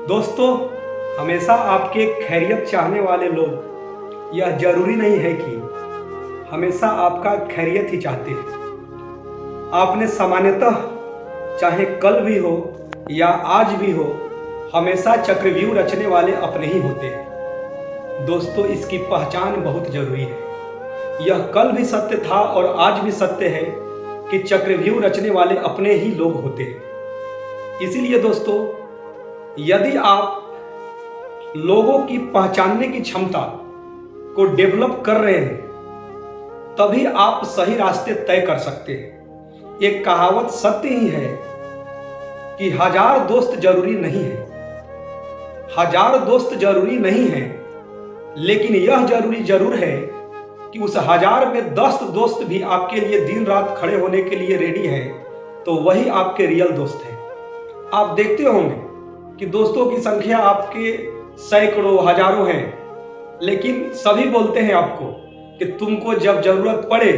दोस्तों, हमेशा आपके खैरियत चाहने वाले लोग यह जरूरी नहीं है कि हमेशा आपका खैरियत ही चाहते हैं। आपने सामान्यतः चाहे कल भी हो या आज भी हो, हमेशा चक्रव्यूह रचने वाले अपने ही होते हैं। दोस्तों, इसकी पहचान बहुत जरूरी है। यह कल भी सत्य था और आज भी सत्य है कि चक्रव्यूह रचने वाले अपने ही लोग होते हैं। इसीलिए दोस्तों, यदि आप लोगों की पहचानने की क्षमता को डेवलप कर रहे हैं, तभी आप सही रास्ते तय कर सकते हैं। एक कहावत सत्य ही है कि हजार दोस्त जरूरी नहीं है, हजार दोस्त जरूरी नहीं है, लेकिन यह जरूरी जरूर है कि उस हजार में 10 दोस्त भी आपके लिए दिन रात खड़े होने के लिए रेडी है, तो वही आपके रियल दोस्त हैं। आप देखते होंगे कि दोस्तों की संख्या आपके सैकड़ों हजारों हैं, लेकिन सभी बोलते हैं आपको कि तुमको जब जरूरत पड़े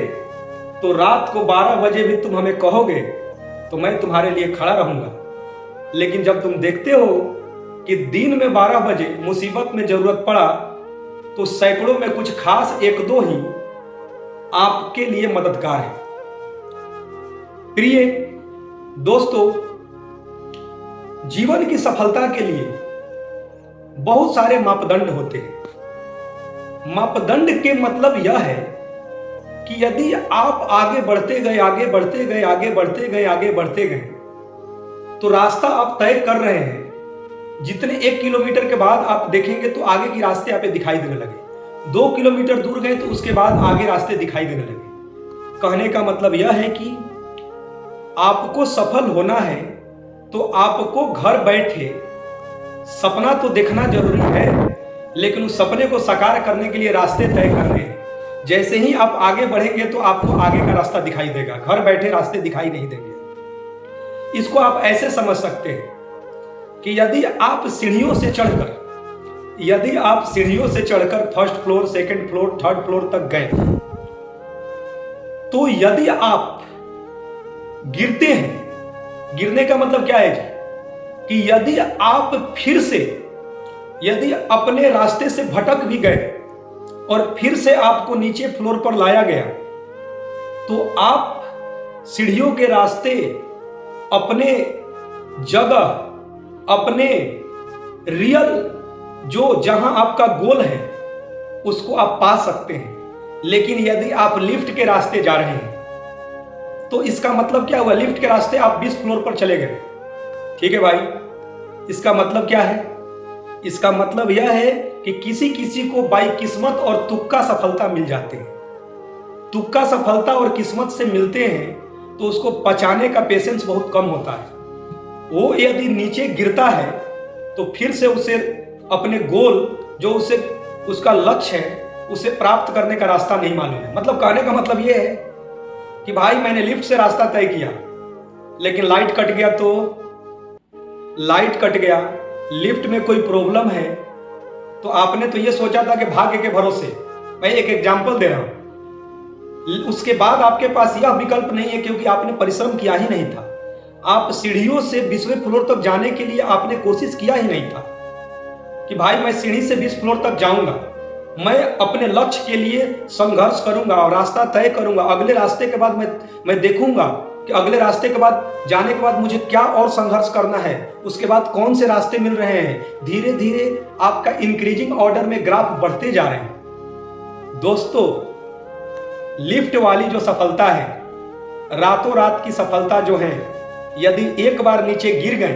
तो रात को 12 बजे भी तुम हमें कहोगे तो मैं तुम्हारे लिए खड़ा रहूंगा। लेकिन जब तुम देखते हो कि दिन में 12 बजे मुसीबत में जरूरत पड़ा तो सैकड़ों में कुछ खास एक दो ही आपके लिए मददगार है। प्रिय दोस्तों, जीवन की सफलता के लिए बहुत सारे मापदंड होते हैं। मापदंड के मतलब यह है कि यदि आप आगे बढ़ते गए, आगे बढ़ते गए, आगे बढ़ते गए, आगे बढ़ते गए, तो रास्ता आप तय कर रहे हैं। जितने 1 किलोमीटर के बाद आप देखेंगे तो आगे की रास्ते आप दिखाई देने लगे। 2 किलोमीटर दूर गए तो उसके बाद आगे रास्ते दिखाई देने लगे। कहने का मतलब यह है कि आपको सफल होना है तो आपको घर बैठे सपना तो देखना जरूरी है, लेकिन उस सपने को साकार करने के लिए रास्ते तय करने हैं। जैसे ही आप आगे बढ़ेंगे तो आपको आगे का रास्ता दिखाई देगा, घर बैठे रास्ते दिखाई नहीं देंगे। इसको आप ऐसे समझ सकते हैं कि यदि आप सीढ़ियों से चढ़कर first floor, second floor, third floor तक गए, तो यदि आप गिरते हैं, गिरने का मतलब क्या है कि यदि आप फिर से अपने रास्ते से भटक भी गए और फिर से आपको नीचे फ्लोर पर लाया गया, तो आप सीढ़ियों के रास्ते अपने जगह, अपने रियल जहां आपका गोल है उसको आप पा सकते हैं। लेकिन यदि आप लिफ्ट के रास्ते जा रहे हैं तो इसका मतलब क्या हुआ? लिफ्ट के रास्ते आप 20 फ्लोर पर चले गए। ठीक है भाई, इसका मतलब क्या है? इसका मतलब यह है कि किसी किसी को बाई किस्मत और तुक्का सफलता मिल जाते हैं। तुक्का सफलता और किस्मत से मिलते हैं तो उसको पचाने का पेशेंस बहुत कम होता है। वो यदि नीचे गिरता है तो फिर से उसे अपने गोल, जो उसका लक्ष्य है, उसे प्राप्त करने का रास्ता नहीं मालूम है। मतलब कहने का मतलब यह है कि भाई मैंने लिफ्ट से रास्ता तय किया, लेकिन लाइट कट गया, लिफ्ट में कोई प्रॉब्लम है, तो आपने तो ये सोचा था कि भाग्य के भरोसे, मैं एक एग्जांपल दे रहा हूं, उसके बाद आपके पास यह विकल्प नहीं है क्योंकि आपने परिश्रम किया ही नहीं था। आप सीढ़ियों से 20वें फ्लोर तक जाने के लिए आपने कोशिश किया ही नहीं था कि भाई मैं सीढ़ी से 20 फ्लोर तक जाऊंगा, मैं अपने लक्ष्य के लिए संघर्ष करूंगा और रास्ता तय करूंगा। अगले रास्ते के बाद मैं देखूंगा कि अगले रास्ते के बाद जाने के बाद मुझे क्या और संघर्ष करना है, उसके बाद कौन से रास्ते मिल रहे हैं। धीरे धीरे आपका इंक्रीजिंग ऑर्डर में ग्राफ बढ़ते जा रहे हैं। दोस्तों, लिफ्ट वाली जो सफलता है, रातों रात की सफलता जो है, यदि एक बार नीचे गिर गए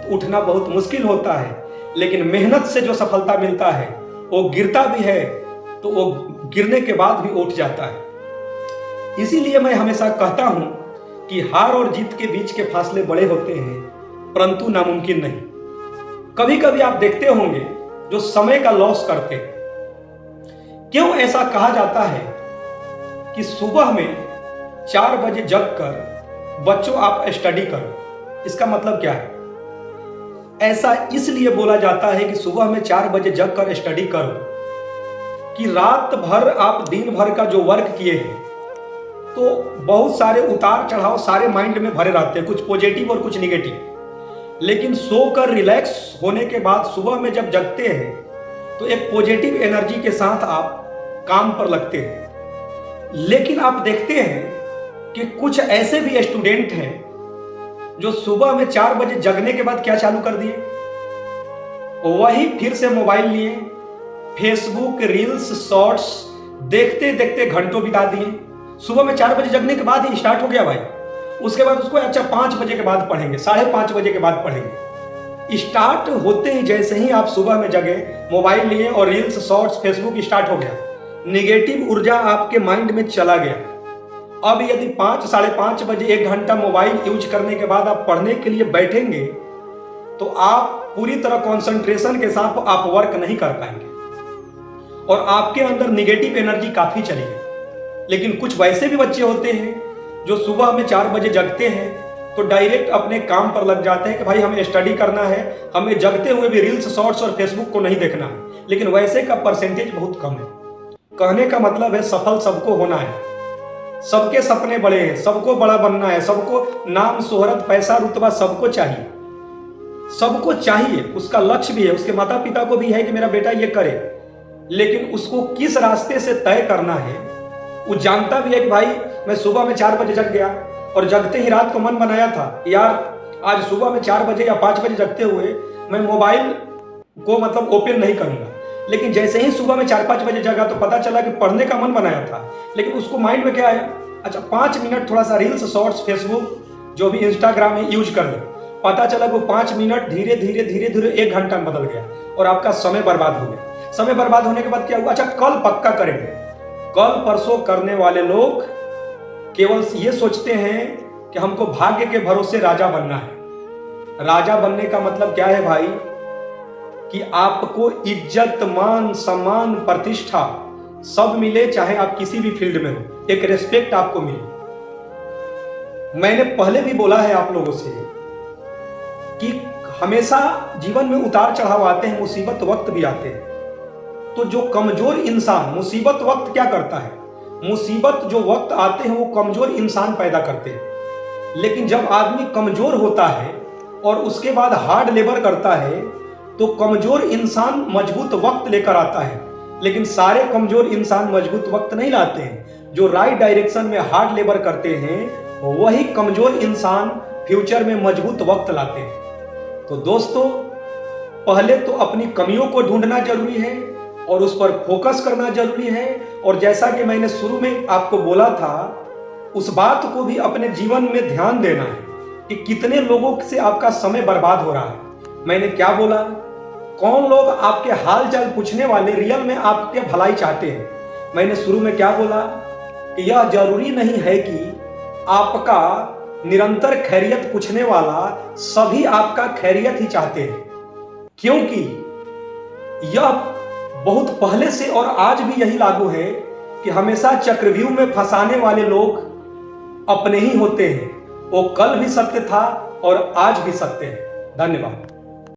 तो उठना बहुत मुश्किल होता है, लेकिन मेहनत से जो सफलता मिलता है वो गिरता भी है तो वो गिरने के बाद भी उठ जाता है। इसीलिए मैं हमेशा कहता हूं कि हार और जीत के बीच के फासले बड़े होते हैं, परंतु नामुमकिन नहीं। कभी कभी आप देखते होंगे जो समय का लॉस करते हैं। क्यों ऐसा कहा जाता है कि सुबह में 4 बजे जगकर बच्चों आप स्टडी करो? इसका मतलब क्या है? ऐसा इसलिए बोला जाता है कि सुबह में 4 बजे जग कर स्टडी करो कि रात भर आप दिन भर का जो वर्क किए हैं तो बहुत सारे उतार चढ़ाव सारे माइंड में भरे रहते हैं, कुछ पॉजिटिव और कुछ निगेटिव। लेकिन सोकर रिलैक्स होने के बाद सुबह में जब जगते हैं तो एक पॉजिटिव एनर्जी के साथ आप काम पर लगते हैं। लेकिन आप देखते हैं कि कुछ ऐसे भी स्टूडेंट हैं जो सुबह में 4 बजे जगने के बाद क्या चालू कर दिए, वही फिर से मोबाइल लिए फेसबुक रील्स शॉर्ट्स देखते देखते घंटों बिता दिए। सुबह में 4 बजे जगने के बाद ही स्टार्ट हो गया भाई। उसके बाद उसको अच्छा 5 बजे के बाद पढ़ेंगे, 5:30 बजे के बाद पढ़ेंगे। स्टार्ट होते ही जैसे ही आप सुबह में जगे, मोबाइल लिए और रील्स शॉर्ट्स फेसबुक स्टार्ट हो गया, निगेटिव ऊर्जा आपके माइंड में चला गया। अब यदि 5-5:30 बजे 1 घंटा मोबाइल यूज करने के बाद आप पढ़ने के लिए बैठेंगे तो आप पूरी तरह कंसंट्रेशन के साथ आप वर्क नहीं कर पाएंगे और आपके अंदर निगेटिव एनर्जी काफी चली गई। लेकिन कुछ वैसे भी बच्चे होते हैं जो सुबह में 4 बजे जगते हैं तो डायरेक्ट अपने काम पर लग जाते हैं कि भाई हमें स्टडी करना है, हमें जगते हुए भी रील्स शॉर्ट्स और फेसबुक को नहीं देखना है। लेकिन वैसे का परसेंटेज बहुत कम है। कहने का मतलब है सफल सबको होना है, सबके सपने बड़े हैं, सबको बड़ा बनना है, सबको नाम शोहरत पैसा रुतबा सबको चाहिए, सबको चाहिए। उसका लक्ष्य भी है, उसके माता पिता को भी है कि मेरा बेटा ये करे, लेकिन उसको किस रास्ते से तय करना है वो जानता भी है कि भाई मैं सुबह में 4 बजे जग गया और जगते ही रात को मन बनाया था यार आज सुबह में 4 बजे या 5 बजे जगते हुए मैं मोबाइल को मतलब ओपन नहीं करूंगा। लेकिन जैसे ही सुबह में 4-5 बजे जगा तो पता चला कि पढ़ने का मन बनाया था, लेकिन उसको माइंड में क्या आया, अच्छा 5 मिनट थोड़ा सा रील्स शॉर्ट्स फेसबुक जो भी इंस्टाग्राम है यूज कर ले। पता चला वो 5 मिनट धीरे धीरे धीरे धीरे 1 घंटा में बदल गया और आपका समय बर्बाद हो गया। समय बर्बाद होने के बाद क्या हुआ, अच्छा कल पक्का करेंगे। कल परसों करने वाले लोग केवल ये सोचते हैं कि हमको भाग्य के भरोसे राजा बनना है। राजा बनने का मतलब क्या है भाई, कि आपको इज्जत मान सम्मान प्रतिष्ठा सब मिले, चाहे आप किसी भी फील्ड में हो, एक रेस्पेक्ट आपको मिले। मैंने पहले भी बोला है आप लोगों से कि हमेशा जीवन में उतार चढ़ाव आते हैं, मुसीबत वक्त भी आते हैं। तो जो कमजोर इंसान मुसीबत वक्त क्या करता है, मुसीबत जो वक्त आते हैं वो कमजोर इंसान पैदा करते हैं। लेकिन जब आदमी कमजोर होता है और उसके बाद हार्ड लेबर करता है तो कमजोर इंसान मजबूत वक्त लेकर आता है। लेकिन सारे कमजोर इंसान मजबूत वक्त नहीं लाते हैं। जो राइट डायरेक्शन में हार्ड लेबर करते हैं वही कमजोर इंसान फ्यूचर में मजबूत वक्त लाते हैं। तो दोस्तों, पहले तो अपनी कमियों को ढूंढना जरूरी है और उस पर फोकस करना जरूरी है। और जैसा कि मैंने शुरू में आपको बोला था, उस बात को भी अपने जीवन में ध्यान देना है कि कितने लोगों से आपका समय बर्बाद हो रहा है। मैंने क्या बोला, कौन लोग आपके हाल चाल पूछने वाले रियल में आपके भलाई चाहते हैं। मैंने शुरू में क्या बोला कि यह जरूरी नहीं है कि आपका निरंतर खैरियत पूछने वाला सभी आपका खैरियत ही चाहते हैं, क्योंकि यह बहुत पहले से और आज भी यही लागू है कि हमेशा चक्रव्यूह में फंसाने वाले लोग अपने ही होते हैं। वो कल भी सत्य था और आज भी सत्य है। धन्यवाद।